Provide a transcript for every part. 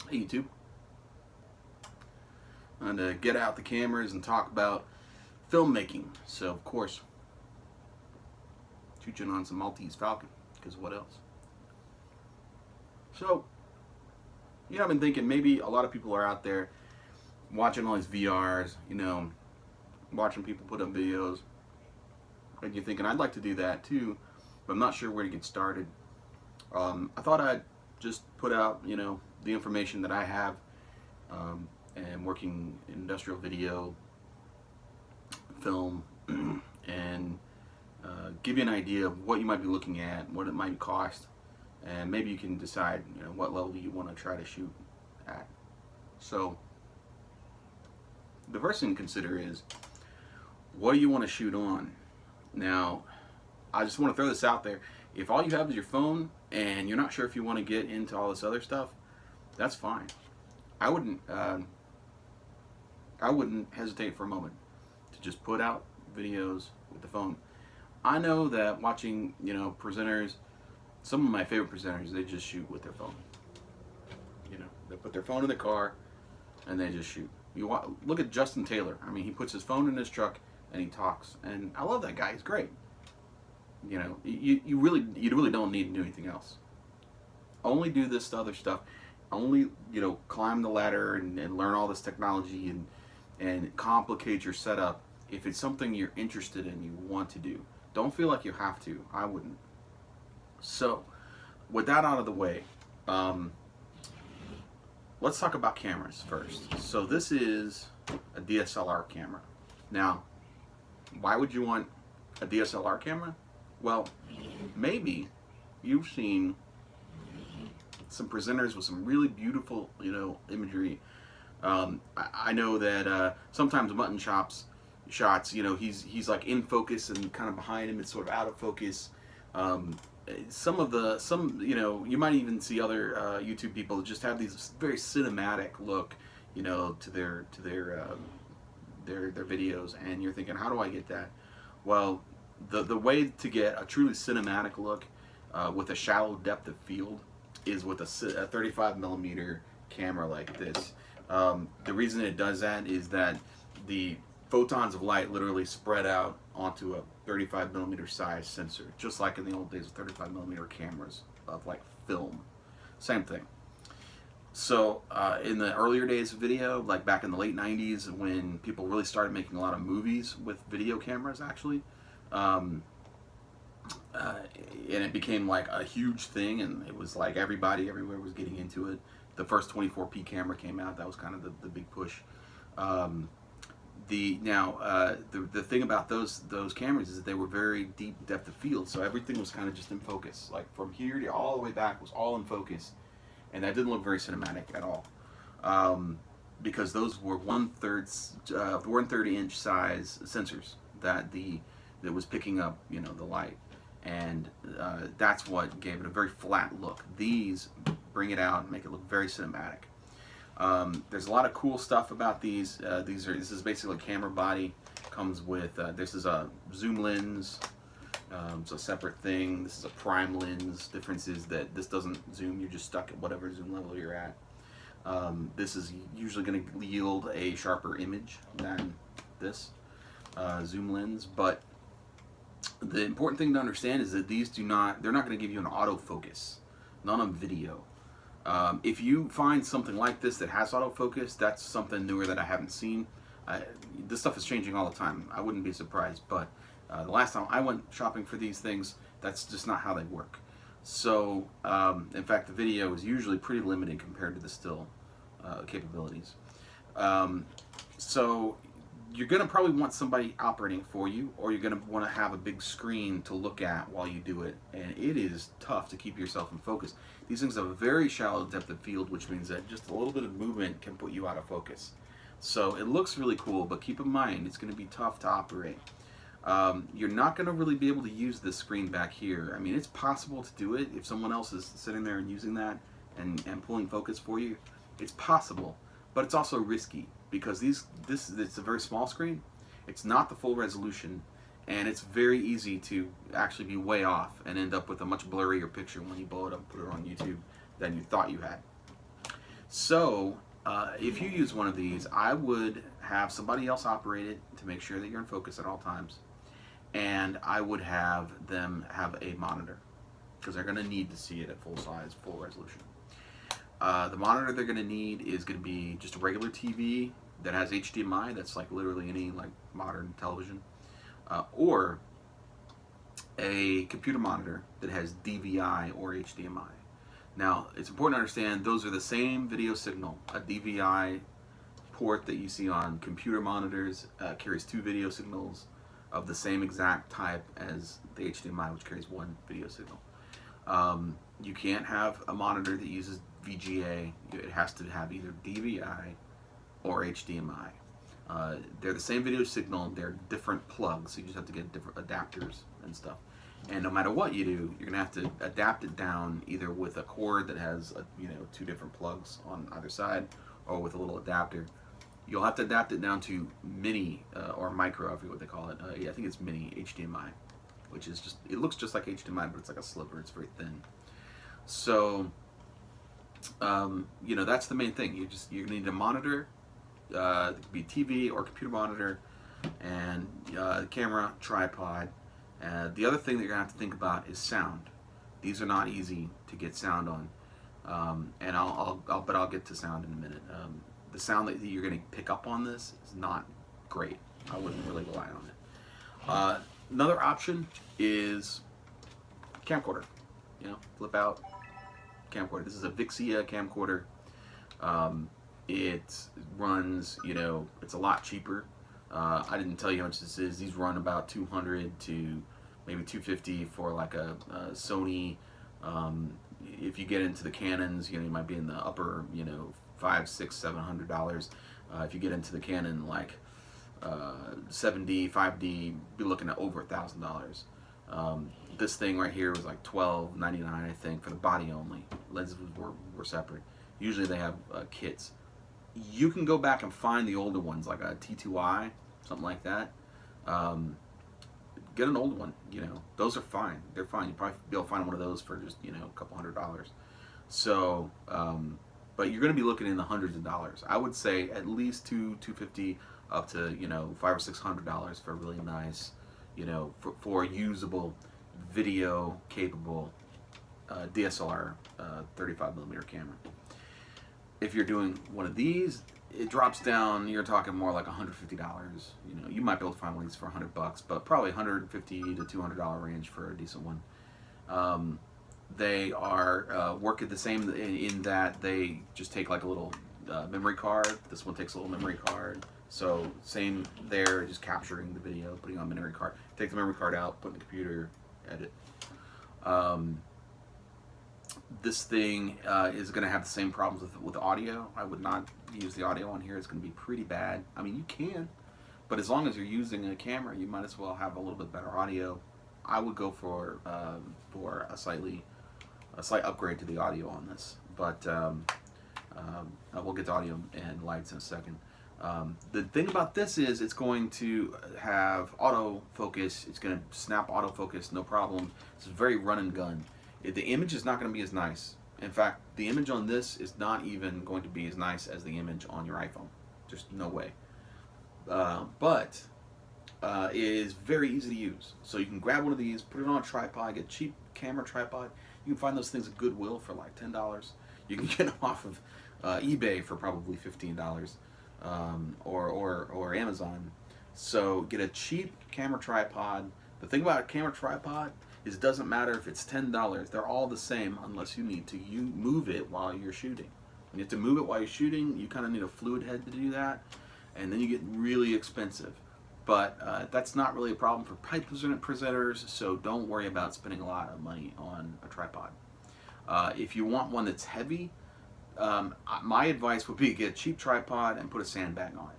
Hey YouTube, and to get out the cameras and talk about filmmaking. So of course, shooting on some Maltese Falcon, because what else? So, I've been thinking maybe a lot of people are out there watching all these VRs, watching people put up videos, and you're thinking, I'd like to do that too, but I'm not sure where to get started. I thought I'd just put out, the information that I have, and working in industrial video, film, and give you an idea of what you might be looking at, what it might cost, and maybe you can decide, what level you want to try to shoot at. So the first thing to consider is, what do you want to shoot on? Now, I just want to throw this out there. If all you have is your phone and you're not sure if you want to get into all this other stuff, that's fine. I wouldn't hesitate for a moment to just put out videos with the phone. I know that watching, presenters, some of my favorite presenters, they just shoot with their phone. They put their phone in the car and they just shoot. Look at Justin Taylor. I mean, he puts his phone in his truck and he talks, and I love that guy. He's great. You really don't need to do anything else. Only do this other stuff. Only climb the ladder and learn all this technology and complicate your setup if it's something you're interested in, you want to do. Don't feel like you have to. I wouldn't. So, with that out of the way, let's talk about cameras first. So this is a DSLR camera. Now, why would you want a DSLR camera? Well, maybe you've seen some presenters with some really beautiful, imagery. I know that sometimes mutton chops shots, he's like in focus and kind of behind him it's sort of out of focus. You might even see other YouTube people just have these very cinematic look, to their videos, and you're thinking, how do I get that? Well, the way to get a truly cinematic look with a shallow depth of field is with a 35 millimeter camera like this. The reason it does that is that the photons of light literally spread out onto a 35 millimeter size sensor, just like in the old days of 35 millimeter cameras of like film. Same thing. So in the earlier days of video, like back in the late 90s, when people really started making a lot of movies with video cameras actually, and it became like a huge thing, and it was like everybody everywhere was getting into it. The first 24p camera came out. That was kind of the big push. The thing about those cameras is that they were very deep depth of field, so everything was kind of just in focus. Like from here to all the way back was all in focus, and that didn't look very cinematic at all, because those were 1/3 inch size sensors that was picking up the light, and that's what gave it a very flat look. These bring it out and make it look very cinematic. There's a lot of cool stuff about these. This is basically a camera body. Comes with this is a zoom lens. It's a separate thing. This is a prime lens. Difference is that this doesn't zoom. You're just stuck at whatever zoom level you're at. This is usually going to yield a sharper image than this zoom lens. But the important thing to understand is that they're not going to give you an autofocus. None on video. If you find something like this that has autofocus, that's something newer that I haven't seen. This stuff is changing all the time. I wouldn't be surprised, but the last time I went shopping for these things, that's just not how they work. So, in fact, the video is usually pretty limited compared to the still capabilities. So, you're going to probably want somebody operating for you, or you're going to want to have a big screen to look at while you do it, and it is tough to keep yourself in focus. These things have a very shallow depth of field, which means that just a little bit of movement can put you out of focus. So it looks really cool, but keep in mind it's going to be tough to operate. You're not going to really be able to use this screen back here. I mean, it's possible to do it if someone else is sitting there and using that and pulling focus for you. It's possible, but it's also risky, because it's a very small screen. It's not the full resolution, and it's very easy to actually be way off and end up with a much blurrier picture when you blow it up and put it on YouTube than you thought you had. So if you use one of these, I would have somebody else operate it to make sure that you're in focus at all times, and I would have them have a monitor because they're going to need to see it at full size, full resolution. The monitor they're going to need is going to be just a regular TV that has HDMI. That's like literally any like modern television, or a computer monitor that has DVI or HDMI. Now, it's important to understand those are the same video signal. A DVI port that you see on computer monitors carries 2 video signals of the same exact type as the HDMI, which carries 1 video signal. You can't have a monitor that uses VGA. It has to have either DVI or HDMI. They're the same video signal, they're different plugs, so you just have to get different adapters and stuff. And no matter what you do, you're gonna have to adapt it down either with a cord that has 2 different plugs on either side, or with a little adapter. You'll have to adapt it down to mini or micro, I forget what they call it. Yeah, I think it's mini HDMI, which is just, it looks just like HDMI, but it's like a sliver. It's very thin. So that's the main thing. You're gonna need a monitor. It could be a TV or computer monitor, and camera, tripod. The other thing that you're gonna have to think about is sound. These are not easy to get sound on, and I'll get to sound in a minute. The sound that you're gonna pick up on this is not great. I wouldn't really rely on it. Another option is camcorder. Flip out camcorder. This is a Vixia camcorder. It runs, it's a lot cheaper. I didn't tell you how much this is. These run about $200 to maybe $250 for like a Sony. If you get into the Canons, you might be in the upper, $500, $600, $700. If you get into the Canon like 7D, 5D, be looking at over $1,000. This thing right here was like $12.99, I think, for the body only. Lenses were separate. Usually they have kits. You can go back and find the older ones, like a T2i, something like that. Get an old one. Those are fine. They're fine. You probably be able to find one of those for just a couple $100. So, but you're going to be looking in the hundreds of dollars. I would say at least $250 up to $500 or $600 for a really nice, for usable, video capable DSLR 35mm camera. If you're doing one of these, it drops down. You're talking more like $150. You might be able to find one of these for $100, but probably $150 to $200 range for a decent one. They are work the same in that they just take like a little memory card. This one takes a little memory card. So same there, just capturing the video, putting on memory card. Take the memory card out, put in the computer, edit. This thing is going to have the same problems with audio. I would not use the audio on here. It's going to be pretty bad. I mean, you can, but as long as you're using a camera, you might as well have a little bit better audio. I would go for a slight upgrade to the audio on this, but we'll get to audio and lights in a second. The thing about this is it's going to have autofocus. It's going to snap autofocus, no problem. It's very run and gun. The image is not going to be as nice. In fact, the image on this is not even going to be as nice as the image on your iPhone. Just no way. But it is very easy to use. So you can grab one of these, put it on a tripod, get a cheap camera tripod. You can find those things at Goodwill for like $10. You can get them off of eBay for probably $15, or Amazon. So get a cheap camera tripod. The thing about a camera tripod is it doesn't matter if it's $10. They're all the same unless you need to move it while you're shooting. When you have to move it while you're shooting, you kind of need a fluid head to do that, and then you get really expensive. But that's not really a problem for pipe presenters, so don't worry about spending a lot of money on a tripod. If you want one that's heavy, my advice would be get a cheap tripod and put a sandbag on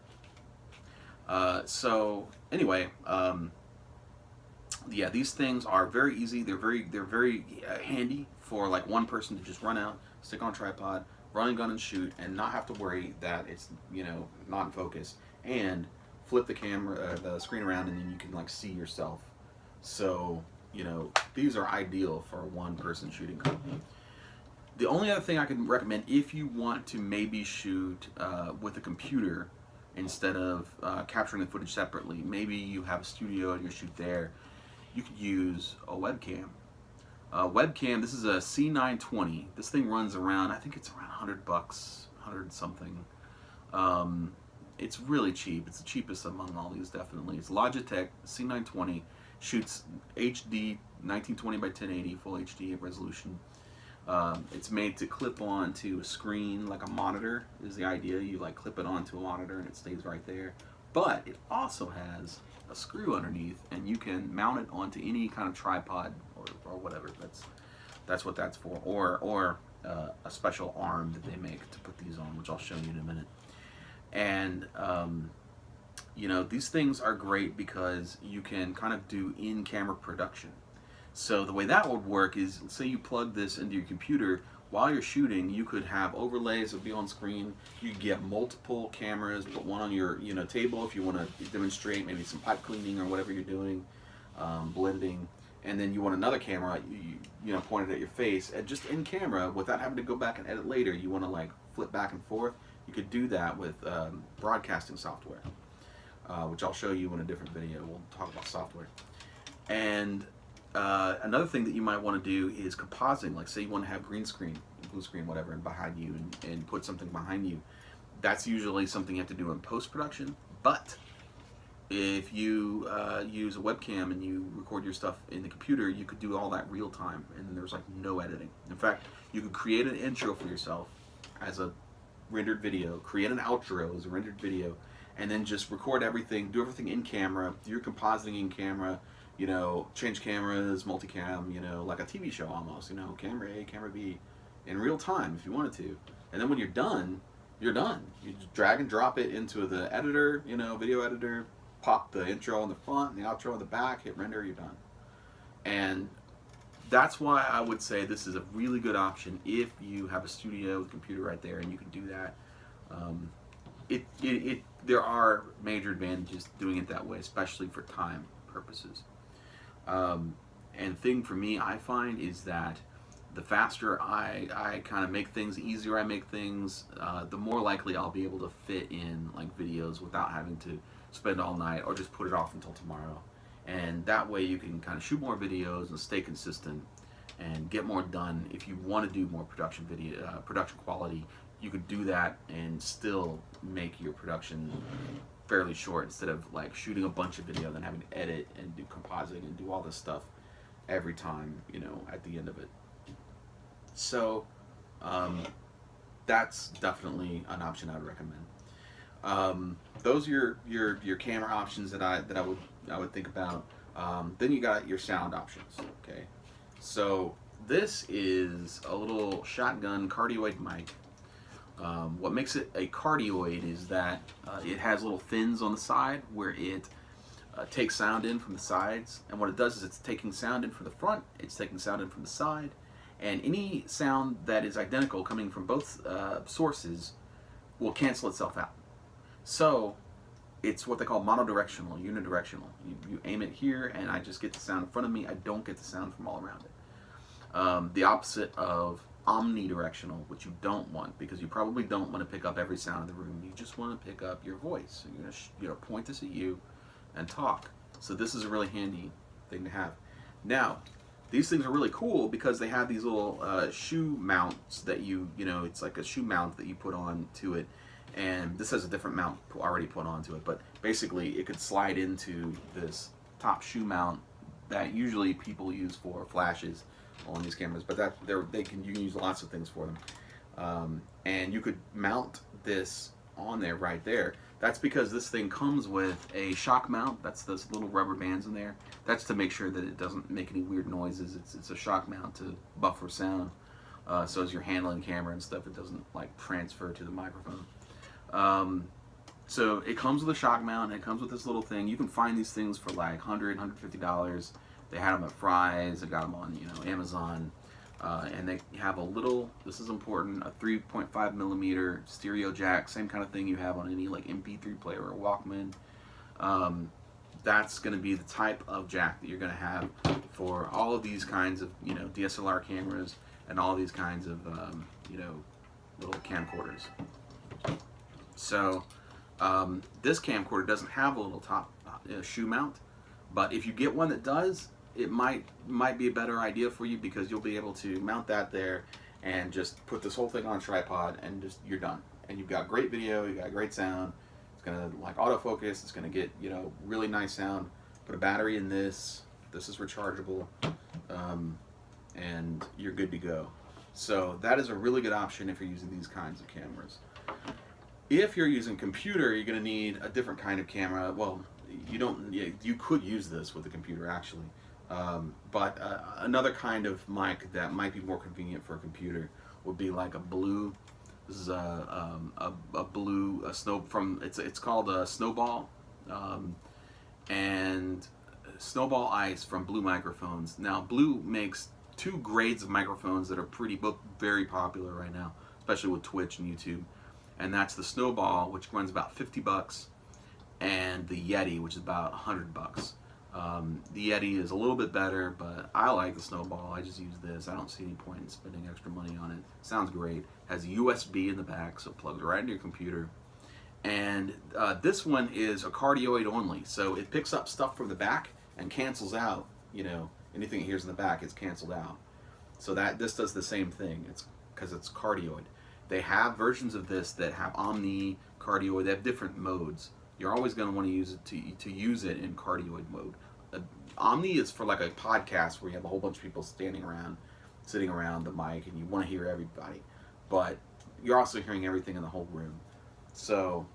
it. So anyway, yeah, these things are very easy. They're very handy for like one person to just run out, stick on a tripod, run and gun and shoot, and not have to worry that it's not in focus, and flip the camera, the screen around, and then you can like see yourself. So these are ideal for a one-person shooting company. The only other thing I can recommend, if you want to maybe shoot with a computer instead of capturing the footage separately, maybe you have a studio and you shoot there, you could use a webcam. Webcam, this is a C920. This thing runs around, I think it's around $100, 100 something. It's really cheap. It's the cheapest among all these, definitely. It's Logitech C920, shoots HD 1920 by 1080, full HD resolution. It's made to clip on to a screen, like a monitor is the idea. You like clip it onto a monitor and it stays right there. But it also has a screw underneath, and you can mount it onto any kind of tripod or whatever. That's what that's for. Or a special arm that they make to put these on, which I'll show you in a minute. And you know, these things are great because you can kind of do in-camera production. So the way that would work is, say you plug this into your computer, while you're shooting, you could have overlays that would be on screen. You could get multiple cameras, put one on your table if you want to demonstrate maybe some pipe cleaning or whatever you're doing, blending, and then you want another camera pointed at your face, and just in camera without having to go back and edit later. You want to like flip back and forth. You could do that with broadcasting software, which I'll show you in a different video. We'll talk about software. And another thing that you might want to do is compositing. Like, say you want to have green screen, blue screen, whatever, and behind you, and put something behind you. That's usually something you have to do in post-production. But if you use a webcam and you record your stuff in the computer, you could do all that real time, and there's like no editing. In fact, you could create an intro for yourself as a rendered video, create an outro as a rendered video, and then just record everything, do everything in camera, do your compositing in camera, change cameras, multicam, like a TV show almost, camera A, camera B, in real time if you wanted to. And then when you're done, you're done. You just drag and drop it into the editor, video editor, pop the intro on the front and the outro on the back, hit render, you're done. And that's why I would say this is a really good option if you have a studio with a computer right there and you can do that. There are major advantages doing it that way, especially for time purposes. And thing for me, I find, is that the faster I kind of make things, the easier I make things, the more likely I'll be able to fit in like videos without having to spend all night or just put it off until tomorrow. And that way you can kind of shoot more videos and stay consistent and get more done. If you want to do more production quality, you could do that and still make your production fairly short, instead of like shooting a bunch of video then having to edit and do compositing and do all this stuff every time, at the end of it. So that's definitely an option I would recommend. Those are your camera options that I would think about. Then you got your sound options. Okay, so this is a little shotgun cardioid mic. What makes it a cardioid is that it has little fins on the side where it takes sound in from the sides, and what it does is it's taking sound in from the front, it's taking sound in from the side, and any sound that is identical coming from both sources will cancel itself out. So it's what they call monodirectional, unidirectional. You aim it here and I just get the sound in front of me, I don't get the sound from all around it. The opposite of omnidirectional, which you don't want, because you probably don't want to pick up every sound in the room. You just want to pick up your voice. So you're going to point this at you and talk. So this is a really handy thing to have. Now, these things are really cool because they have these little shoe mounts that it's like a shoe mount that you put on to it. And this has a different mount already put onto it, but basically it could slide into this top shoe mount that usually people use for flashes on these cameras, but you can use lots of things for them. And you could mount this on there right there. That's because this thing comes with a shock mount. That's those little rubber bands in there. That's to make sure that it doesn't make any weird noises. It's a shock mount to buffer sound. So as you're handling camera and stuff, it doesn't like transfer to the microphone. So it comes with a shock mount, and it comes with this little thing. You can find these things for like $100, $150. They had them at Fry's. I got them on Amazon, and they have a little. This is important. A 3.5 millimeter stereo jack, same kind of thing you have on any like MP3 player or Walkman. That's going to be the type of jack that you're going to have for all of these kinds of DSLR cameras. and all these kinds of you know, little camcorders. So this camcorder doesn't have a little top shoe mount, but if you get one that does, it might be a better idea for you, because you'll be able to mount that there and just put this whole thing on a tripod, and just you're done. And you've got great video, you got great sound. It's gonna like autofocus. It's gonna get, you know, really nice sound. Put a battery in this. This is rechargeable, and you're good to go. So that is a really good option if you're using these kinds of cameras. If you're using computer, you're gonna need a different kind of camera. Well, you don't. You could use this with a computer actually, but another kind of mic that might be more convenient for a computer would be like a blue. This is a blue snow from it's called a Snowball, and Snowball Ice from Blue Microphones. Now Blue makes two grades of microphones that are very popular right now, especially with Twitch and YouTube, and that's the Snowball, which runs about $50, and the Yeti, which is about $100. The Yeti is a little bit better, but I like the Snowball. I just use this. I don't see any point in spending extra money on it. Sounds great. Has a USB in the back, so it plugs right into your computer. And this one is a cardioid only, so it picks up stuff from the back and cancels out, you know, anything it hears in the back is canceled out. So this does the same thing. It's because it's cardioid. They have versions of this that have omni, cardioid. They have different modes. You're always going to want to use it to use it in cardioid mode. Omni is for like a podcast where you have a whole bunch of people sitting around the mic, and you want to hear everybody, but you're also hearing everything in the whole room. So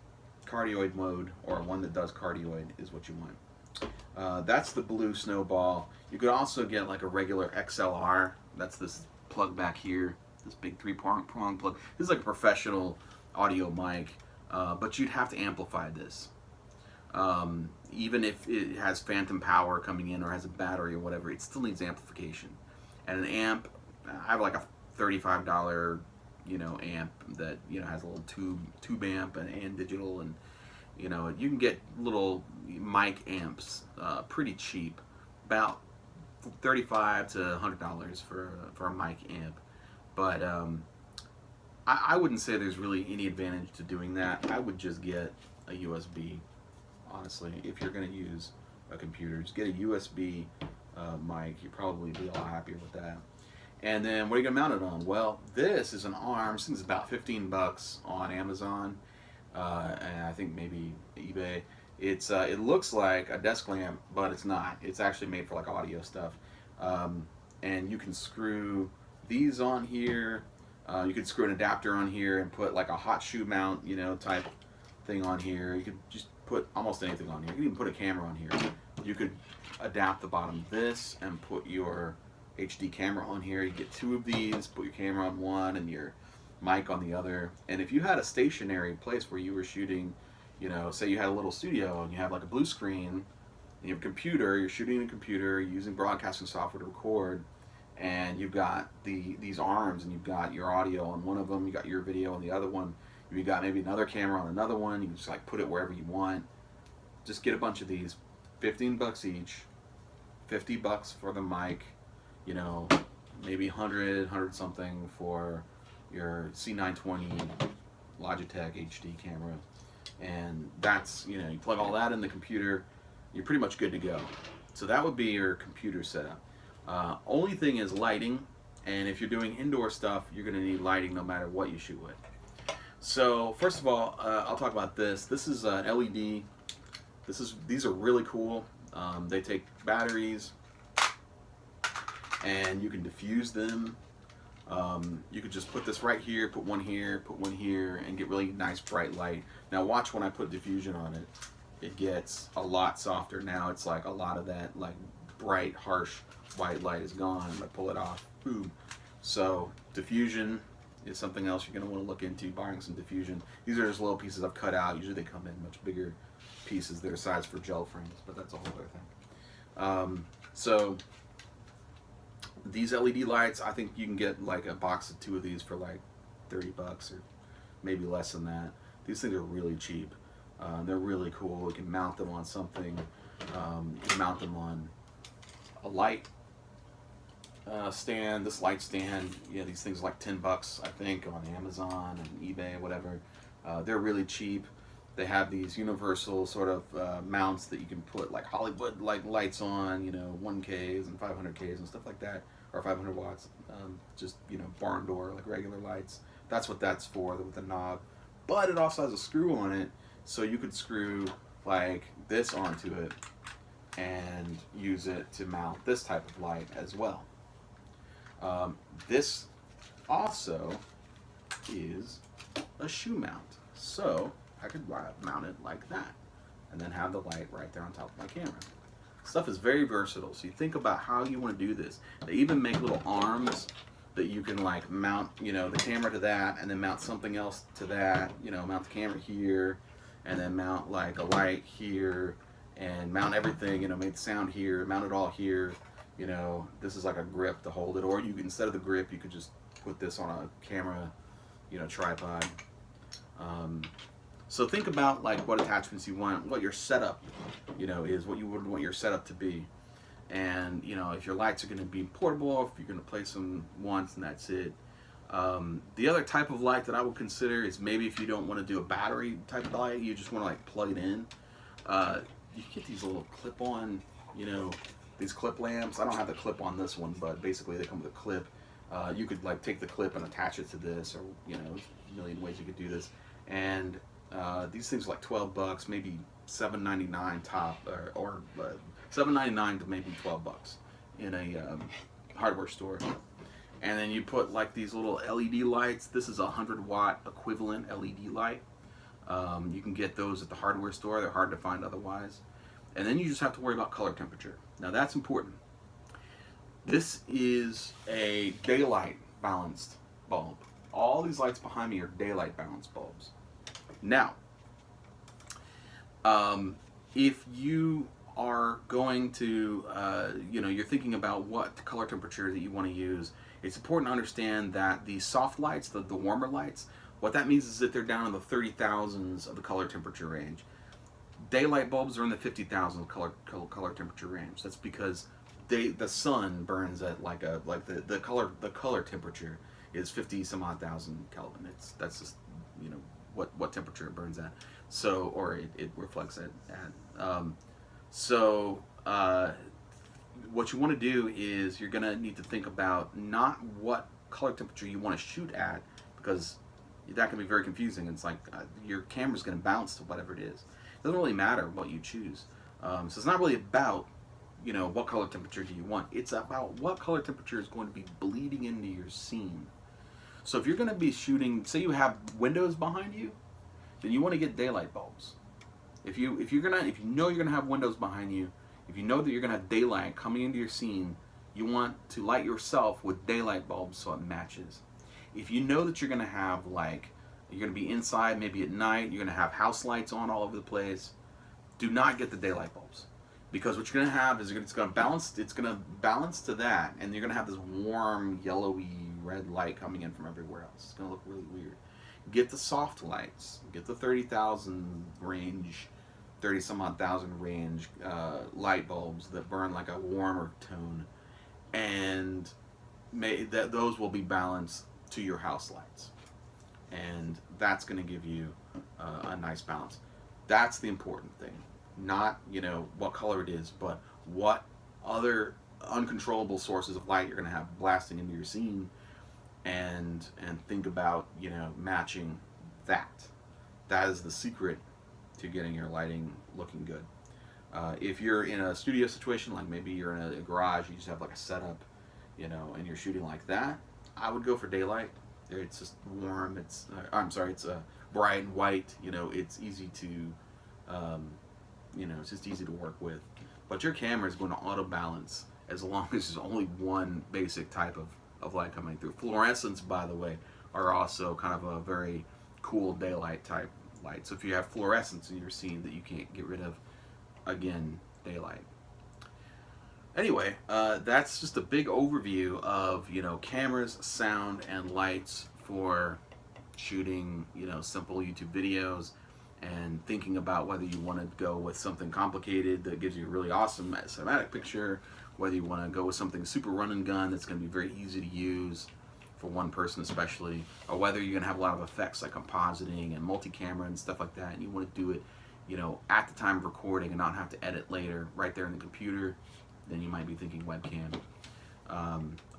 cardioid mode, or one that does cardioid, is what you want. That's the Blue Snowball. You could also get like a regular XLR. That's this plug back here, this big three-prong plug. This is like a professional audio mic, but you'd have to amplify this. Even if it has phantom power coming in or has a battery or whatever, it still needs amplification. And an amp, I have like a $35, you know, amp that, you know, has a little tube amp and digital, and you know, you can get little mic amps pretty cheap, about $35 to $100 for a mic amp. But I wouldn't say there's really any advantage to doing that. I would just get a USB. Honestly, if you're going to use a computer, just get a USB mic. You'll probably be a lot happier with that. And then what are you going to mount it on? Well, this is an arm. This thing's about $15 on Amazon, and I think maybe eBay. It looks like a desk lamp, but it's not. It's actually made for like audio stuff. And you can screw these on here. You could screw an adapter on here and put like a hot shoe mount, you know, type thing on here. You could just put almost anything on here. You can even put a camera on here. You could adapt the bottom of this and put your HD camera on here. You get two of these, put your camera on one and your mic on the other. And if you had a stationary place where you were shooting, you know, say you had a little studio and you have like a blue screen, and you have a computer, you're shooting in a computer, you're using broadcasting software to record, and you've got these arms, and you've got your audio on one of them, you got your video on the other one, you got maybe another camera on another one. You can just like put it wherever you want. Just get a bunch of these, $15 each, $50 for the mic, you know, maybe 100 something for your C920 Logitech HD camera, and that's, you know, you plug all that in the computer, you're pretty much good to go. So that would be your computer setup. Only thing is lighting, and if you're doing indoor stuff, you're going to need lighting no matter what you shoot with. So first of all, I'll talk about this. This is an LED. These are really cool. They take batteries, and you can diffuse them. You could just put this right here, put one here, and get really nice bright light. Now watch when I put diffusion on it. It gets a lot softer. Now it's like a lot of that like bright, harsh white light is gone. I pull it off, boom. So diffusion is something else you're going to want to look into, buying some diffusion. These are just little pieces I've cut out. Usually they come in much bigger pieces. They're sized for gel frames, but that's a whole other thing. So these LED lights, I think you can get like a box of 2 of these for like $30 or maybe less than that. These things are really cheap. They're really cool. You can mount them on something. You can mount them on a light. stand, this light stand, yeah, these things are like $10, I think, on Amazon and eBay, whatever. They're really cheap. They have these universal sort of mounts that you can put like Hollywood like lights on, 1Ks and 500Ks and stuff like that, or 500 watts. Just barn door like regular lights. That's what that's for with the knob. But it also has a screw on it, so you could screw like this onto it and use it to mount this type of light as well. This also is a shoe mount, so I could mount it like that and then have the light right there on top of my camera. Stuff is very versatile, so you think about how you want to do this. They even make little arms that you can like mount, the camera to that, and then mount something else to that, mount the camera here, and then mount like a light here, and mount everything, make the sound here, mount it all here. This is like a grip to hold it, or you can, instead of the grip, you could just put this on a camera, tripod. So think about like what attachments you want, what your setup, is, what you would want your setup to be. And if your lights are going to be portable, if you're going to place them once and that's it. The other type of light that I would consider is maybe if you don't want to do a battery type of light, you just want to like plug it in. You get these little clip-on, these clip lamps. I don't have the clip on this one, but basically they come with a clip. You could like take the clip and attach it to this, or there's a million ways you could do this. And these things are like $12, maybe $7.99 top, or $7.99 to maybe $12 in a hardware store. And then you put like these little LED lights. This is a 100-watt equivalent LED light. You can get those at the hardware store. They're hard to find otherwise. And then you just have to worry about color temperature. Now that's important. This is a daylight balanced bulb. All these lights behind me are daylight balanced bulbs. Now, if you are going to, you're thinking about what color temperature that you want to use, it's important to understand that the soft lights, the warmer lights, what that means is that they're down in the 30,000s of the color temperature range. Daylight bulbs are in the 50,000 color temperature range. That's because the sun burns at the color temperature is 50 some odd thousand Kelvin. That's just what temperature it burns at. So, or it reflects at. What you want to do is you're going to need to think about not what color temperature you want to shoot at, because that can be very confusing. It's like your camera's going to bounce to whatever it is. It doesn't really matter what you choose. So it's not really about what color temperature do you want. It's about what color temperature is going to be bleeding into your scene. So if you're going to be shooting, say you have windows behind you, then you want to get daylight bulbs. If you know you're gonna have windows behind you, if you know that you're gonna have daylight coming into your scene, you want to light yourself with daylight bulbs so it matches. If you know that you're gonna have you're gonna be inside, maybe at night, you're gonna have house lights on all over the place, do not get the daylight bulbs, because what you're gonna have is it's gonna balance to that, and you're gonna have this warm yellowy red light coming in from everywhere else. It's gonna look really weird. Get the soft lights. Get the 30,000 range, 30 some odd thousand range light bulbs that burn like a warmer tone, and those will be balanced to your house lights, and that's going to give you a nice balance. That's the important thing. Not what color it is, but what other uncontrollable sources of light you're going to have blasting into your scene. And think about matching that. That is the secret to getting your lighting looking good. If you're in a studio situation, like maybe you're in a garage, you just have like a setup, and you're shooting like that, I would go for daylight. It's just warm. It's bright and white. It's easy to, it's just easy to work with. But your camera is going to auto balance as long as there's only one basic type of light coming through. Fluorescents, by the way, are also kind of a very cool daylight type light. So if you have fluorescents in your scene that you can't get rid of, again, daylight. Anyway, that's just a big overview of cameras, sound, and lights for shooting simple YouTube videos and thinking about whether you want to go with something complicated that gives you a really awesome cinematic picture, whether you want to go with something super run and gun that's going to be very easy to use for one person especially, or whether you're going to have a lot of effects like compositing and multi-camera and stuff like that, and you want to do it, you know, at the time of recording and not have to edit later right there in the computer, then you might be thinking webcam.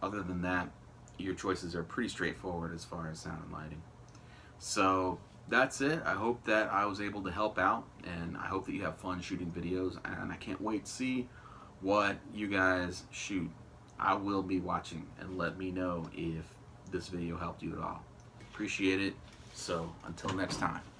Other than that, your choices are pretty straightforward as far as sound and lighting. So that's it. I hope that I was able to help out, and I hope that you have fun shooting videos, and I can't wait to see what you guys shoot. I will be watching, and let me know if this video helped you at all. Appreciate it. So until next time.